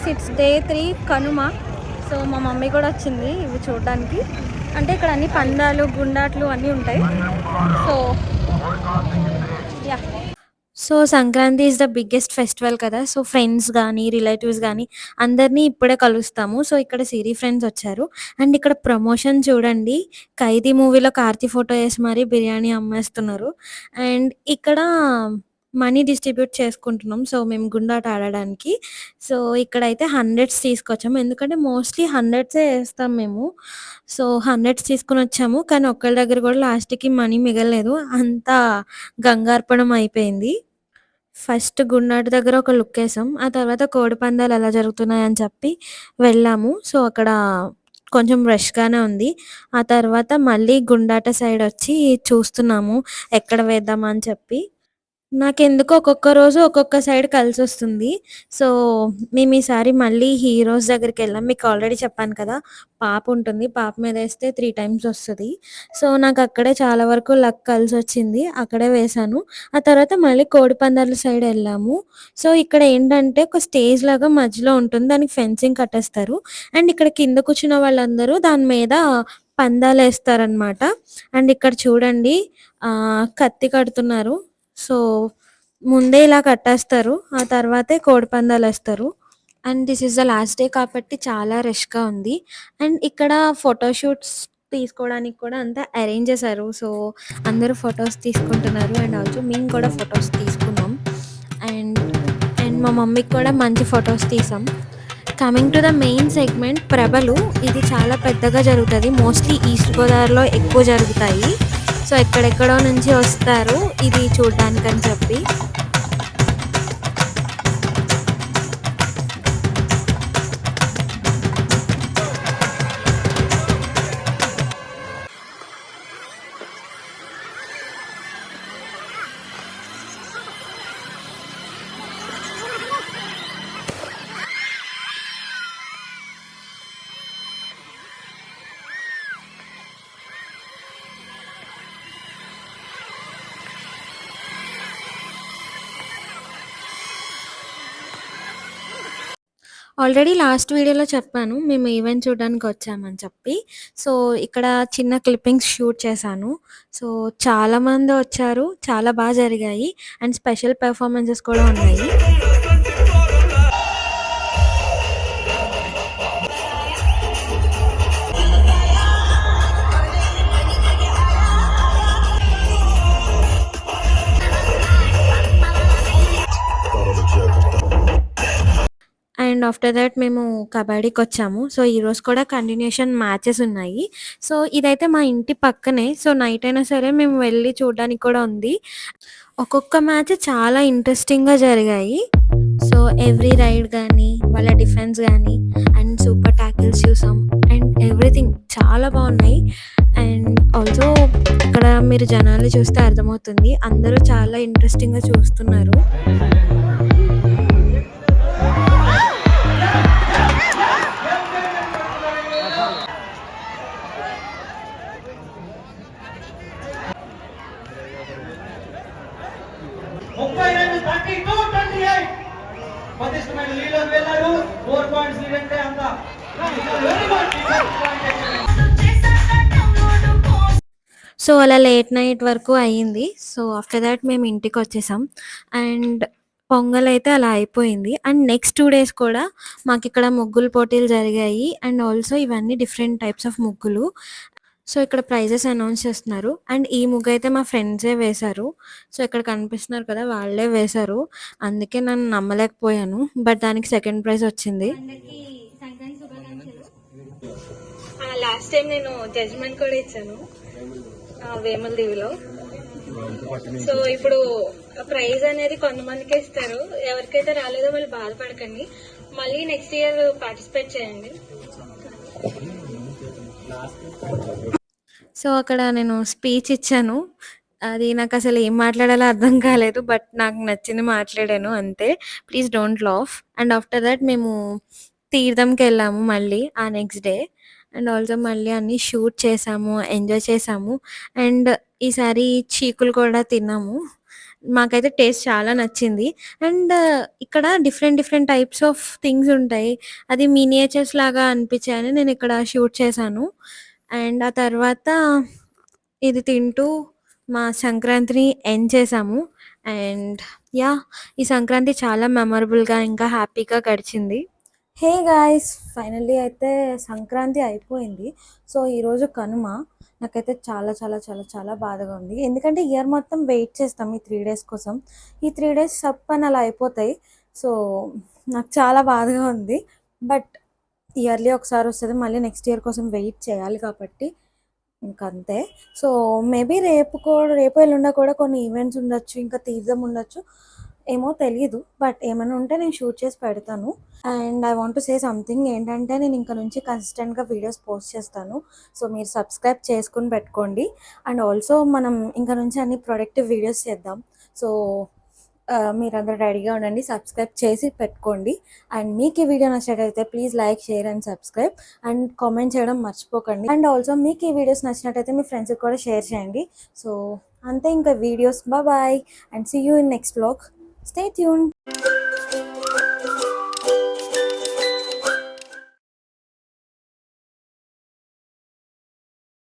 It's day 3 Kanuma. So మా mummy కూడా వచ్చింది ఇవి చూడడానికి. అంటే ఇక్కడ అన్ని పందాలు గుండాట్లు అన్నీ ఉంటాయి. So yeah, so Sankranti is the biggest festival కదా! సో ఫ్రెండ్స్ గానీ, రిలేటివ్స్ గానీ అందరినీ ఇప్పుడే కలుస్తాము. సో ఇక్కడ సిరి ఫ్రెండ్స్ వచ్చారు. అండ్ ఇక్కడ ప్రమోషన్ చూడండి. 'ఖైదీ' మూవీలో కార్తీ ఫోటో ఏసి మరీ బిర్యానీ అమ్మేస్తున్నారు. అండ్ ఇక్కడ మనీ డిస్ట్రిబ్యూట్ చేసుకుంటున్నాం. సో మేము గుండాట ఆడడానికి. సో ఇక్కడైతే హండ్రెడ్స్ తీసుకొచ్చాము. ఎందుకంటే మోస్ట్‌లీ హండ్రెడ్సే ఏస్తాం మేము. సో హండ్రెడ్స్ తీసుకొనొచ్చాము. కానీ ఒక్కళ్ళ దగ్గర కూడా లాస్ట్‌కి మనీ మిగలలేదు. అంతా గంగార్పణం అయిపోయింది. ఫస్ట్ గుండాట దగ్గర ఒక లుక్కేసాం. ఆ తర్వాత కోడిపందాలు ఎలా జరుగుతున్నాయని చెప్పి వెళ్ళాము. సో అక్కడ కొంచెం రష్‌గానే ఉంది. ఆ తర్వాత మళ్ళీ గుండాట సైడొచ్చి చూస్తున్నాము ఎక్కడ వేద్దామా అని చెప్పి. నాకెందుకో ఒక్కొక్క రోజు ఒక్కొక్క సైడ్ కలిసొస్తుంది. సో, మేమీసారి మళ్ళీ హీరోస్ దగ్గరికెళ్ళాం. మీకు ఆల్రెడీ చెప్పాను కదా! పాపుంటుంది. పాప మీదేస్తే 3 టైమ్స్ ఒస్తది. సో, నాకక్కడే చాలా వరకు లక్ కలిసొచ్చింది. అక్కడే వేశాను. ఆ తర్వాత మళ్ళీ కోడిపందాల సైడ్ ఎళ్ళాము. సో, ఇక్కడ ఏంటంటే ఒక స్టేజ్‌లాగా మధ్యలో ఉంటుంది. దానికి ఫెన్సింగ్ కట్టేస్తారు. అండ్ ఇక్కడ కింద కూర్చున్న వాళ్ళందరూ దాని మీద పందాలేస్తారనమాట. అండ్ ఇక్కడ చూడండి కత్తి కడుతున్నారు. సో, ముందే ఇలా కట్టేస్తారు. ఆ తర్వాతే కోడిపందాలేస్తారు. And this is the last day కాబట్టి చాలా రష్‌గా ఉంది. అండ్ ఇక్కడ ఫోటో షూట్స్ తీసుకోవడానికి కూడా అంతా అరేంజ్ చేశారు. సో, అందరూ ఫోటోస్ తీసుకుంటున్నారు. అండ్ ఆల్సో మేము కూడా ఫోటోస్ తీసుకున్నాం. అండ్, అండ్ మా మమ్మీకి కూడా మంచి ఫోటోస్ తీసాం. Coming to the main segment 'ప్రభలు' ఇది చాలా పెద్దగా జరుగుతది. మోస్ట్‌లీ ఈస్ట్ గోదావరిలో ఎక్కువ జరుగుతాయి. సో, ఎక్కడెక్కడో నుంచి వస్తారు ఇది చూడ్డానికని చెప్పి. ఆల్రెడీ లాస్ట్ వీడియోలో చెప్పాను. మేము ఈవెంట్ చూడ్డానికొచ్చామని చెప్పి. సో, ఇక్కడ చిన్న క్లిప్పింగ్స్ షూట్ చేశాను. సో, చాలామంది వచ్చారు. చాలా జరిగాయి. అండ్ స్పెషల్ పెర్ఫార్మన్సెస్ కూడా ఉన్నాయి. అండ్ ఆఫ్టర్ థట్ మేము కబడ్డీకొచ్చాము. సో, ఈరోజు కూడా కంటిన్యూషన్ మ్యాచెస్ ఉన్నాయి. సో, ఇదైతే మా ఇంటి పక్కనే. సో, నైట్ అయినా సరే మేము వెళ్లి చూడడానికి కూడా ఉంది. ఒక్కొక్క మ్యాచ్ చాలా ఇంట్రెస్టింగ్‌గా జరిగాయి. సో, ఎవ్రీ రైడ్ గానీ, వాళ్ళ డిఫెన్స్ గానీ, అండ్ సూపర్ టాకిల్స్ చూసాం. అండ్ ఎవ్రీథింగ్ చాలా బాగున్నాయి. అండ్ ఆల్సో ఇక్కడ మీరు జనాల్ని చూస్తే అర్థమవుతుంది. అందరూ చాలా ఇంట్రెస్టింగ్‌గా చూస్తున్నారు. పటిష్టమైన లీడర్ వెళ్ళారు 4 పాయింట్స్ లీడ్ అంటే అంత వెరీ గుడ్. సో అలా లేట్ నైట్ వరకు అయ్యింది. సో ఆఫ్టర్ దాట్ మేము ఇంటికొచ్చేసాం. అండ్ పొంగలైతే అలా అయిపోయింది. అండ్ నెక్స్ట్ 2 డేస్ కూడా మాకిక్కడ ముగ్గుల పోటీలు జరిగాయి. అండ్ ఆల్సో ఇవన్నీ డిఫరెంట్ టైప్స్ ఆఫ్ ముగ్గులు. సో ఇక్కడ ప్రైజెస్ అనౌన్స్ చేస్తున్నారు. అండ్ ఈ ముగ్గయితే మా ఫ్రెండ్సే వేశారు. సో ఇక్కడ కనిపిస్తున్నారు కదా! వాళ్ళే వేశారు. అందుకే నన్ను నమ్మలేకపోయాను. బట్ దానికి సెకండ్ ప్రైజ్ వచ్చింది. అందరికీ సంక్రాంతి శుభాకాంక్షలు. లాస్ట్ టైం నేను జడ్జ్మెంట్ కూడా ఇచ్చాను వేముల దీవిలో. సో ఇప్పుడు ప్రైజ్ అనేది కొంతమందికి ఇస్తారు. ఎవరికైతే రాలేదో వాళ్ళు బాధపడకండి. మళ్ళీ నెక్స్ట్ ఇయర్ పార్టిసిపేట్ చేయండి. సో అక్కడ నేను స్పీచ్ ఇచ్చాను. అది నాకు అసలు ఏం మాట్లాడాలో అర్థం కాలేదు. బట్ నాకు నచ్చింది మాట్లాడాను అంతే. Please don't laugh. And after that మేము తీర్థంకెళ్ళాము మళ్ళీ ఆ నెక్స్ట్ డే. అండ్ ఆల్సో మళ్ళీ అన్నీ షూట్ చేసాము, ఎంజాయ్ చేసాము. అండ్ ఈసారి చీకులు కూడా తిన్నాము. మాకైతే టేస్ట్ చాలా నచ్చింది. అండ్ ఇక్కడ different different types of things ఉంటాయి. అది మినియేచర్స్ లాగా అనిపించాయని నేను ఇక్కడ షూట్ చేశాను. అండ్ ఆ తర్వాత ఇది తింటూ మా సంక్రాంతిని ఎండ్ చేశాము. And yeah! ఈ సంక్రాంతి చాలా మెమరబుల్‌గా ఇంకా హ్యాపీగా గడిచింది. Hey guys! ఫైనల్లీ అయితే సంక్రాంతి అయిపోయింది. సో, ఈరోజు కనుమ. నాకైతే చాలా చాలా చాలా చాలా బాధగా ఉంది. ఎందుకంటే ఇయర్ మొత్తం వెయిట్ చేస్తాం ఈ 3 డేస్ కోసం. ఈ 3 డేస్ సప్పని అలా అయిపోతాయి. సో, నాకు చాలా బాధగా ఉంది. బట్ ఇయర్లీ ఒకసారి వస్తది. మళ్ళీ నెక్స్ట్ ఇయర్ కోసం వెయిట్ చేయాలి కాబట్టి ఇంకంతే. సో, మేబీ రేపు ఎల్లుండ కూడా కొన్ని ఈవెంట్స్ ఉండొచ్చు. ఇంకా తీర్థం ఉండొచ్చు. ఏమో తెలీదు. బట్ ఏమైనా ఉంటే నేను షూట్ చేసి పెడతాను. And I want to say something ఏంటంటే నేను ఇంక నుంచి కన్సిస్టెంట్‌గా వీడియోస్ పోస్ట్ చేస్తాను. సో, మీరు సబ్స్క్రైబ్ చేసుకొని పెట్టుకోండి. అండ్ ఆల్సో మనం ఇంక నుంచి అన్ని ప్రొడక్టివ్ వీడియోస్ చేద్దాం. సో, మీరందరూ రెడీగా ఉండండి. సబ్స్క్రైబ్ చేసి పెట్టుకోండి. అండ్ మీకు ఈ వీడియో నచ్చినట్టయితే please like, share and subscribe. And comment చేయడం మర్చిపోకండి. అండ్ ఆల్సో మీకు ఈ వీడియోస్ నచ్చినట్టయితే మీ ఫ్రెండ్స్‌కి కూడా షేర్ చేయండి. సో, అంతే ఇంకా videos. Bye and see you in next vlog. Stay tuned.